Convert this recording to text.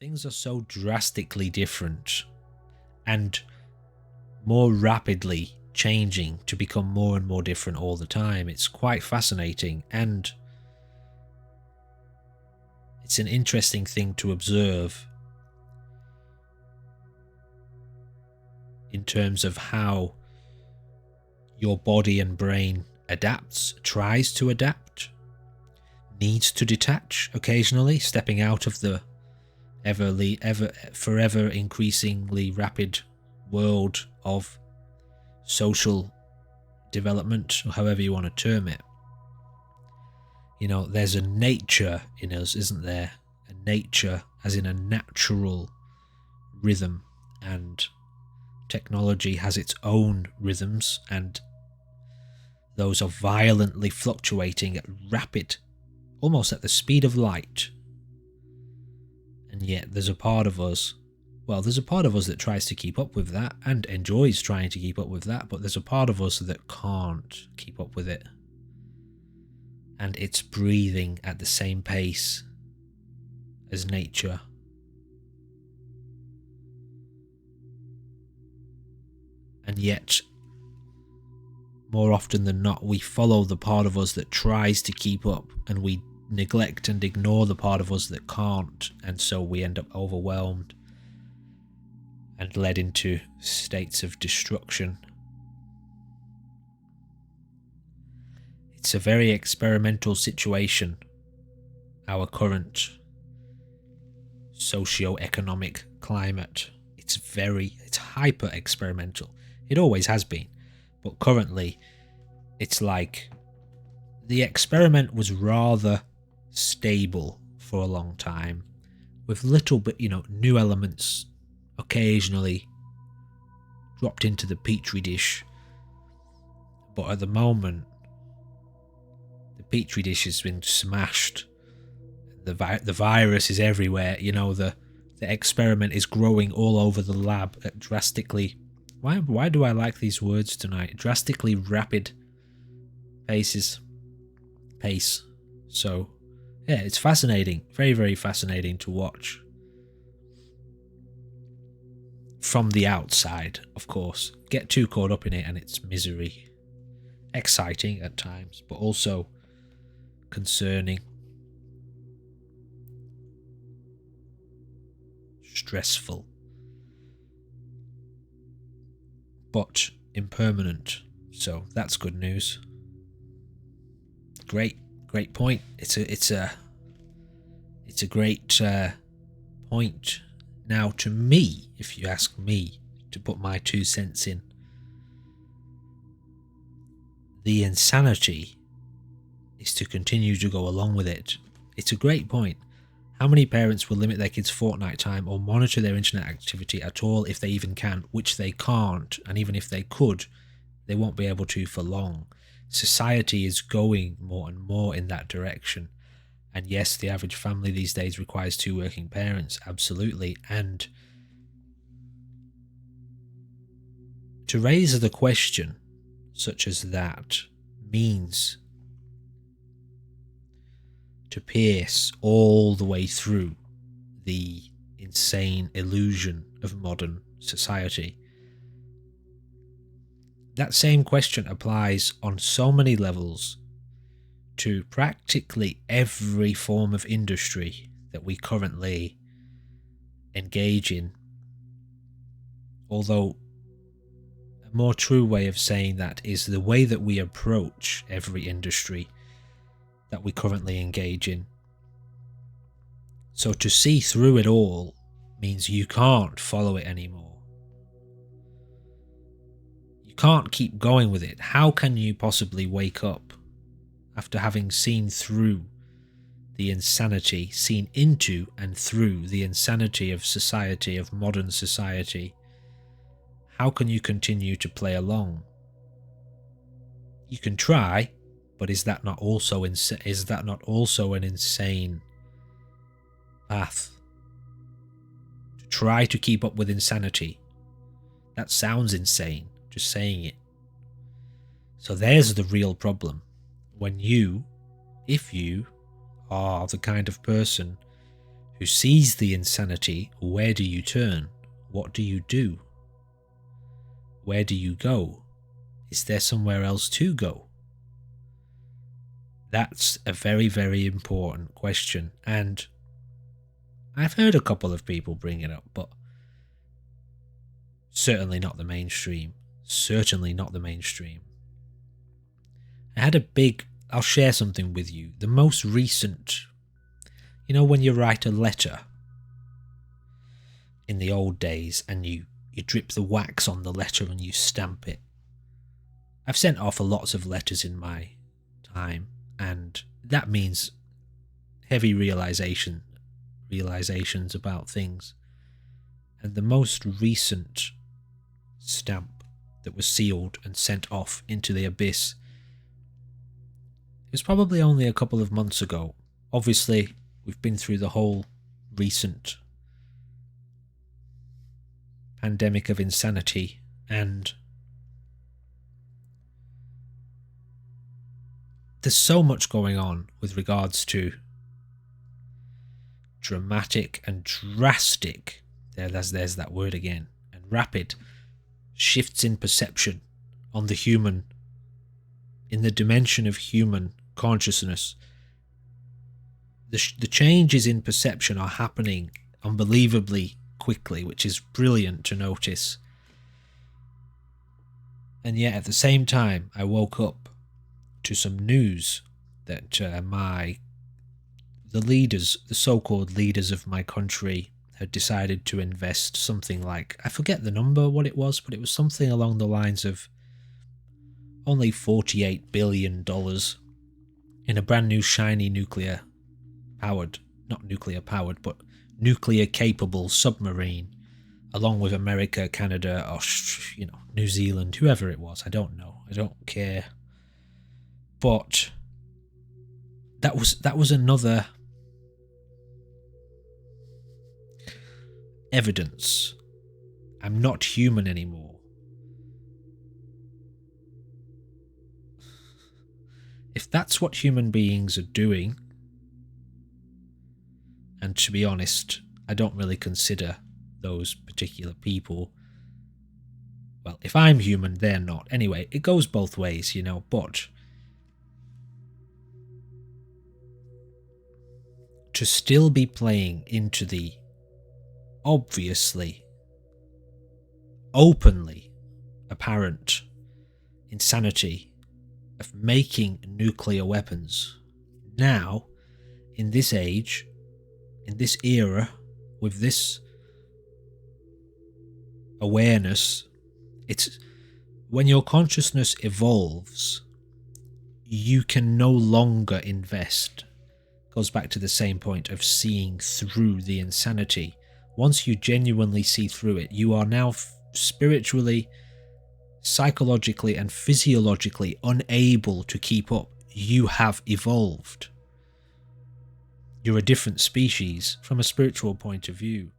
things are so drastically different and more rapidly changing to become more and more different all the time. It's quite fascinating, and it's an interesting thing to observe in terms of how your body and brain adapts, tries to adapt, needs to detach occasionally, stepping out of the forever increasingly rapid world of social development, or however you want to term it. You know, there's a nature in us, isn't there? A nature, as in a natural rhythm, and technology has its own rhythms, and those are violently fluctuating at rapid, almost at the speed of light. And yet there's a part of us, that tries to keep up with that and enjoys trying to keep up with that, but there's a part of us that can't keep up with it. And it's breathing at the same pace as nature. And yet, more often than not, we follow the part of us that tries to keep up, and we neglect and ignore the part of us that can't, and so we end up overwhelmed and led into states of destruction. It's a very experimental situation, our current socio-economic climate. It's hyper experimental. It always has been, but currently it's like the experiment was rather stable for a long time, with little bit, new elements occasionally dropped into the petri dish. But at the moment, the petri dish has been smashed. The virus is everywhere. The experiment is growing all over the lab at drastically. Why do I like these words tonight? Drastically rapid pace. So, yeah, it's fascinating. Very, very fascinating to watch. From the outside, of course. Get too caught up in it and it's misery. Exciting at times, but also concerning. Stressful. But impermanent. So that's good news. Great point. It's a great point. Now, to me, if you ask me to put my 2 cents in, the insanity is to continue to go along with it. It's a great point. How many parents will limit their kids' Fortnite time or monitor their internet activity at all if they even can, which they can't, and even if they could, they won't be able to for long. Society is going more and more in that direction. And yes, the average family these days requires 2 working parents, absolutely. And to raise the question such as that means to pierce all the way through the insane illusion of modern society. That same question applies on so many levels to practically every form of industry that we currently engage in. Although a more true way of saying that is the way that we approach every industry that we currently engage in. So to see through it all means you can't follow it anymore. You can't keep going with it. How can you possibly wake up after having seen through the insanity, seen into and through the insanity of society, of modern society? How can you continue to play along? You can try, but is that not also an insane path? To try to keep up with insanity. That sounds insane, just saying it. So there's the real problem. When if you are the kind of person who sees the insanity, where do you turn? What do you do? Where do you go? Is there somewhere else to go? That's a very, very important question, and I've heard a couple of people bring it up, but certainly not the mainstream. Certainly not the mainstream. I had I'll share something with you. The most recent, when you write a letter in the old days and you drip the wax on the letter and you stamp it. I've sent off lots of letters in my time, and that means heavy realizations about things. And the most recent stamp that was sealed and sent off into the abyss, it was probably only a couple of months ago. Obviously, we've been through the whole recent pandemic of insanity, and there's so much going on with regards to dramatic and drastic, there's that word again, and rapid shifts in perception on the human, in the dimension of human consciousness. The changes in perception are happening unbelievably quickly, which is brilliant to notice. And yet at the same time, I woke up to some news that the so-called leaders of my country had decided to invest something like, I forget the number, what it was, but it was something along the lines of only $48 billion in a brand new shiny nuclear-capable submarine, along with America, Canada, or New Zealand, whoever it was. I don't know. I don't care. But that was another evidence. I'm not human anymore. If that's what human beings are doing, and to be honest, I don't really consider those particular people, well, if I'm human, they're not. Anyway, it goes both ways, but to still be playing into the obviously, openly apparent insanity of making nuclear weapons now, in this age, in this era, with this awareness, it's when your consciousness evolves, you can no longer invest. Goes back to the same point of seeing through the insanity. Once you genuinely see through it, you are now spiritually, psychologically, and physiologically unable to keep up. You have evolved. You're a different species from a spiritual point of view.